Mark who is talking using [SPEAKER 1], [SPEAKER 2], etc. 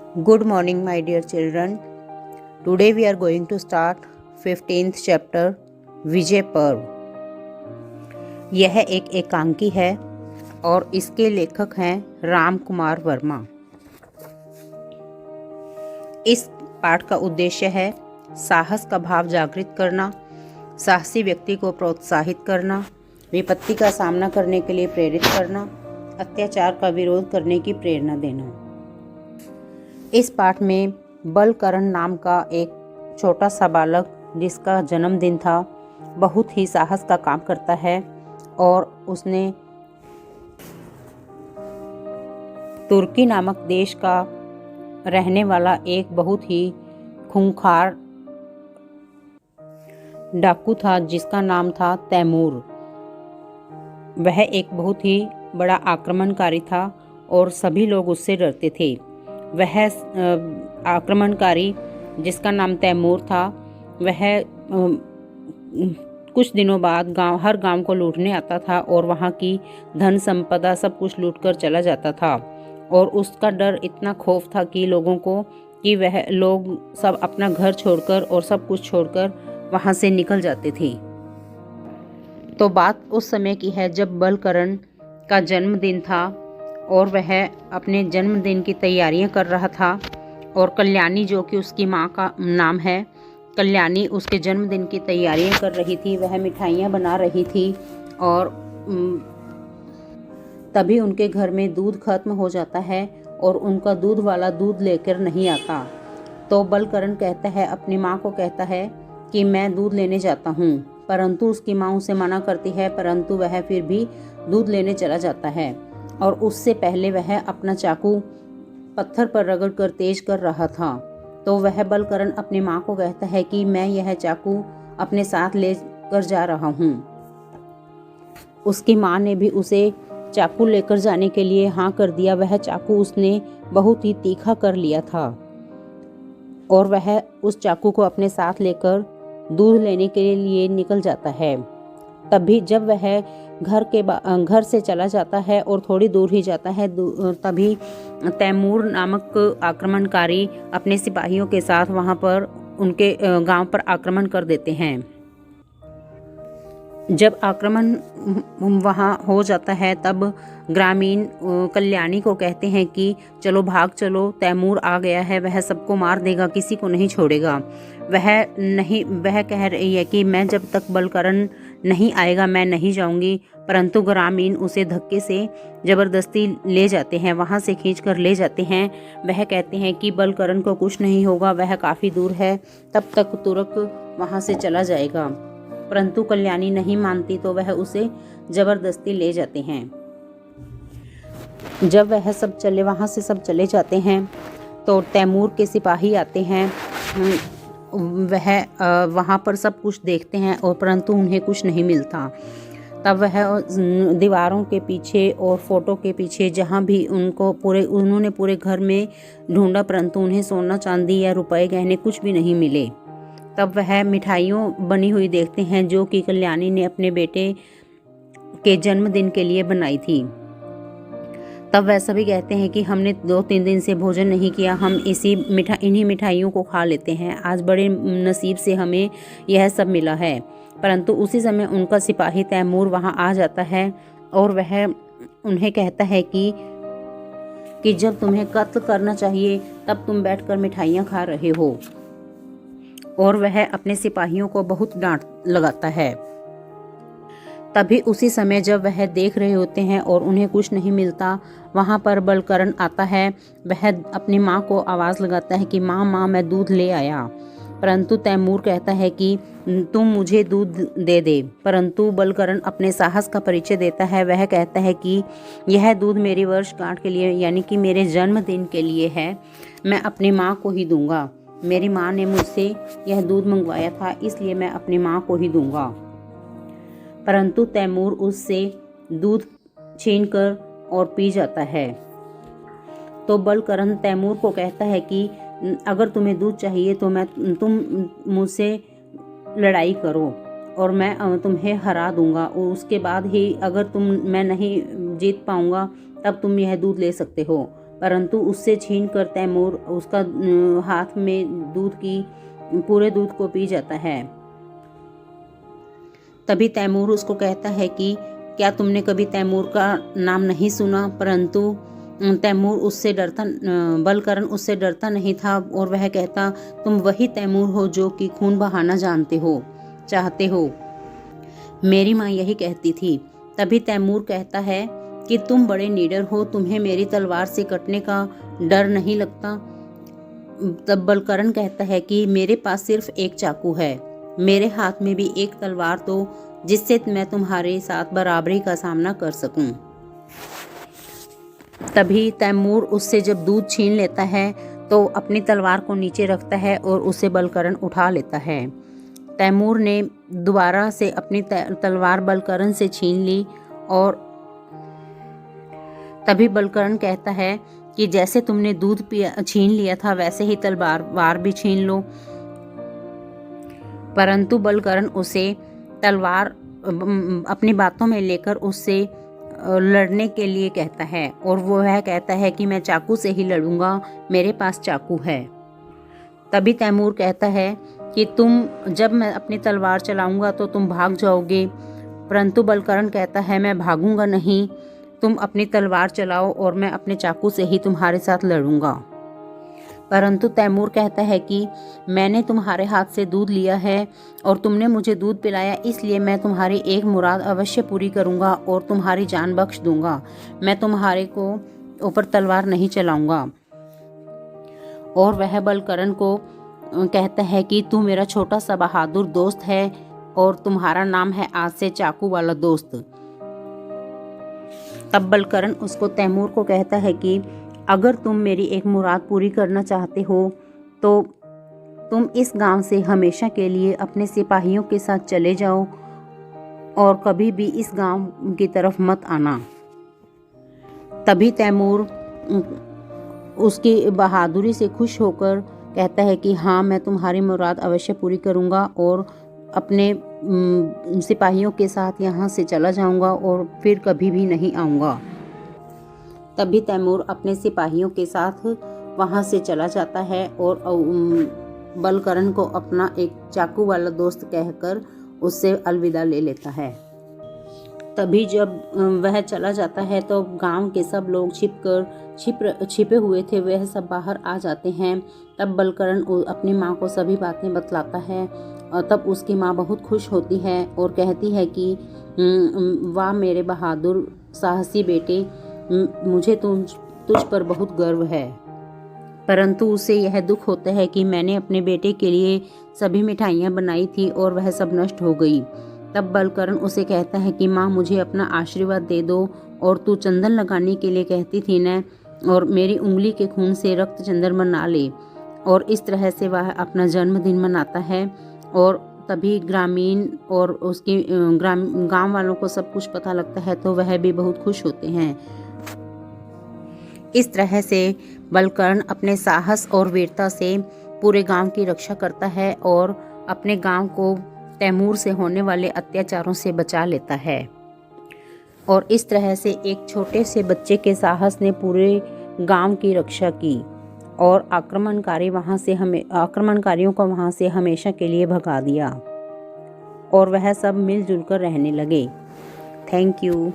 [SPEAKER 1] Good morning, my dear children. Today we are going to start 15th chapter विजय पर्व। यह एक एकांकी है और इसके लेखक हैं राम कुमार वर्मा। इस पाठ का उद्देश्य है साहस का भाव जागृत करना, साहसी व्यक्ति को प्रोत्साहित करना, विपत्ति का सामना करने के लिए प्रेरित करना, अत्याचार का विरोध करने की प्रेरणा देना। इस पाठ में बलकरण नाम का एक छोटा सा बालक जिसका जन्मदिन था, बहुत ही साहस का काम करता है और उसने तुर्की नामक देश का रहने वाला एक बहुत ही खूंखार डाकू था जिसका नाम था तैमूर। वह एक बहुत ही बड़ा आक्रमणकारी था और सभी लोग उससे डरते थे। वह आक्रमणकारी जिसका नाम तैमूर था, वह कुछ दिनों बाद हर गांव को लूटने आता था और वहां की धन संपदा सब कुछ लूटकर चला जाता था। और उसका डर इतना खौफ था कि लोगों को कि वह लोग सब अपना घर छोड़कर और सब कुछ छोड़कर वहां से निकल जाते थे। तो बात उस समय की है जब बलकरण का जन्मदिन था और वह अपने जन्मदिन की तैयारियां कर रहा था और कल्याणी, जो कि उसकी माँ का नाम है, कल्याणी उसके जन्मदिन की तैयारियां कर रही थी। वह मिठाइयाँ बना रही थी और तभी उनके घर में दूध खत्म हो जाता है और उनका दूध वाला दूध लेकर नहीं आता। तो बलकरण कहता है, अपनी माँ को कहता है कि मैं दूध लेने जाता हूँ, परंतु उसकी माँ उसे मना करती है, परंतु वह फिर भी दूध लेने चला जाता है। और उससे पहले वह अपना चाकू पत्थर पर रगड़ कर तेज कर रहा था। तो वह बलकरण अपनी माँ को कहता है कि मैं यह चाकू अपने साथ ले कर जा रहा हूँ। उसकी माँ ने भी उसे चाकू लेकर जाने के लिए हाँ कर दिया। वह चाकू उसने बहुत ही तीखा कर लिया था और वह उस चाकू को अपने साथ लेकर दूध लेने के लिए निकल जाता है। तभी जब वह घर से चला जाता है और थोड़ी दूर ही जाता है, तभी तैमूर नामक आक्रमणकारी अपने सिपाहियों के साथ वहां पर उनके गांव पर आक्रमण कर देते हैं। जब आक्रमण वहां हो जाता है तब ग्रामीण कल्याणी को कहते हैं कि चलो भाग चलो, तैमूर आ गया है, वह सबको मार देगा, किसी को नहीं छोड़ेगा। वह कह रही है कि मैं जब तक बलकरण नहीं आएगा मैं नहीं जाऊंगी, परंतु ग्रामीण उसे धक्के से जबरदस्ती ले जाते हैं, वहां से खींचकर ले जाते हैं। वह कहते हैं कि बलकरण को कुछ नहीं होगा, वह काफ़ी दूर है, तब तक तुरक वहां से चला जाएगा। परंतु कल्याणी नहीं मानती तो वह उसे जबरदस्ती ले जाते हैं। जब वहां से सब चले जाते हैं तो तैमूर के सिपाही आते हैं। वह वहां पर सब कुछ देखते हैं और परंतु उन्हें कुछ नहीं मिलता। तब वह दीवारों के पीछे और फोटो के पीछे जहाँ भी उन्होंने पूरे घर में ढूंढा, परंतु उन्हें सोना चांदी या रुपए गहने कुछ भी नहीं मिले। तब वह मिठाइयों बनी हुई देखते हैं जो कि कल्याणी ने अपने बेटे के जन्मदिन के लिए बनाई थी। तब वह सभी कहते हैं कि हमने 2-3 दिन से भोजन नहीं किया, हम इन्हीं मिठाइयों को खा लेते हैं, आज बड़े नसीब से हमें यह सब मिला है। परंतु उसी समय उनका सिपाही तैमूर वहां आ जाता है और वह उन्हें कहता है कि जब तुम्हें कत्ल करना चाहिए तब तुम बैठकर मिठाइयाँ खा रहे हो। और वह अपने सिपाहियों को बहुत डांट लगाता है। तभी उसी समय जब वह देख रहे होते हैं और उन्हें कुछ नहीं मिलता, वहां पर बलकरण आता है। वह अपनी माँ को आवाज़ लगाता है कि माँ मैं दूध ले आया। परंतु तैमूर कहता है कि तुम मुझे दूध दे दे। परंतु बलकरण अपने साहस का परिचय देता है। वह कहता है कि यह दूध मेरी वर्षगांठ के लिए यानी कि मेरे जन्मदिन के लिए है, मैं अपनी माँ को ही दूंगा। मेरी माँ ने मुझसे यह दूध मंगवाया था, इसलिए मैं अपनी माँ को ही दूंगा। परंतु तैमूर उससे दूध छीनकर और पी जाता है। तो बलकरण तैमूर को कहता है कि अगर तुम्हें दूध चाहिए तो तुम मुझसे लड़ाई करो और मैं तुम्हें हरा दूंगा, और उसके बाद ही अगर मैं नहीं जीत पाऊंगा तब तुम यह दूध ले सकते हो। परंतु उससे छीनकर तैमूर उसका हाथ में पूरे दूध को पी जाता है। तभी तैमूर उसको कहता है कि क्या तुमने कभी तैमूर का नाम नहीं सुना? परंतु तैमूर उससे डरता बलकरण उससे डरता नहीं था और वह कहता, तुम वही तैमूर हो जो कि खून बहाना चाहते हो। मेरी माँ यही कहती थी। तभी तैमूर कहता है कि तुम बड़े निडर हो, तुम्हें मेरी तलवार से कटने का डर नहीं लगता। तब बलकरण कहता है कि मेरे पास सिर्फ एक चाकू है, मेरे हाथ में भी एक तलवार दो जिससे मैं तुम्हारे साथ बराबरी का सामना कर सकूं। तभी तैमूर उससे जब दूध छीन लेता है तो अपनी तलवार को नीचे रखता है और उसे बलकरण उठा लेता है। तैमूर ने दोबारा से अपनी तलवार बलकरण से छीन ली और तभी बलकरण कहता है कि जैसे तुमने दूध छीन लिया था वैसे ही तलवार भी छीन लो। परंतु बलकरण उसे तलवार अपनी बातों में लेकर उससे लड़ने के लिए कहता है और वह कहता है कि मैं चाकू से ही लड़ूंगा, मेरे पास चाकू है। तभी तैमूर कहता है कि जब मैं अपनी तलवार चलाऊंगा तो तुम भाग जाओगे। परंतु बलकरण कहता है मैं भागूंगा नहीं, तुम अपनी तलवार चलाओ और मैं अपने चाकू से ही तुम्हारे साथ लड़ूंगा। परंतु तैमूर कहता है कि मैंने तुम्हारे हाथ से दूध लिया है और तुमने मुझे दूध पिलाया, इसलिए मैं तुम्हारी एक मुराद अवश्य पूरी करूंगा और तुम्हारी जान बख्श दूंगा। मैं तुम्हारे को ऊपर तलवार नहीं चलाऊंगा। और वह बलकरण को कहता है कि तू मेरा छोटा सा बहादुर दोस्त है और तुम्हारा नाम है आज से चाकू वाला दोस्त। तब बलकरण उसको तैमूर को कहता है कि अगर तुम मेरी एक मुराद पूरी करना चाहते हो तो तुम इस गांव से हमेशा के लिए अपने सिपाहियों के साथ चले जाओ और कभी भी इस गांव की तरफ मत आना। तभी तैमूर उसकी बहादुरी से खुश होकर कहता है कि हाँ, मैं तुम्हारी मुराद अवश्य पूरी करूँगा और अपने सिपाहियों के साथ यहाँ से चला जाऊँगा और फिर कभी भी नहीं आऊँगा। तभी तैमूर अपने सिपाहियों के साथ वहाँ से चला जाता है और बलकरण को अपना एक चाकू वाला दोस्त कहकर उससे अलविदा ले लेता है। तभी जब वह चला जाता है तो गांव के सब लोग छिपे हुए थे, वह सब बाहर आ जाते हैं। तब बलकरण अपनी माँ को सभी बातें बतलाता है और तब उसकी माँ बहुत खुश होती है और कहती है कि वाह मेरे बहादुर साहसी बेटे, मुझे तुझ पर बहुत गर्व है। परंतु उसे यह दुख होता है कि मैंने अपने बेटे के लिए सभी मिठाइयाँ बनाई थी और वह सब नष्ट हो गई। तब बलकरण उसे कहता है कि माँ, मुझे अपना आशीर्वाद दे दो, और तू चंदन लगाने के लिए कहती थी न, और मेरी उंगली के खून से रक्त चंदन बना ले। और इस तरह से वह अपना जन्मदिन मनाता है। और तभी ग्रामीण और उसके गांव वालों को सब कुछ पता लगता है तो वह भी बहुत खुश होते हैं। इस तरह से बलकर्ण अपने साहस और वीरता से पूरे गांव की रक्षा करता है और अपने गांव को तैमूर से होने वाले अत्याचारों से बचा लेता है। और इस तरह से एक छोटे से बच्चे के साहस ने पूरे गांव की रक्षा की और आक्रमणकारियों को वहां से हमेशा के लिए भगा दिया और वह सब मिलजुल कर रहने लगे। Thank you.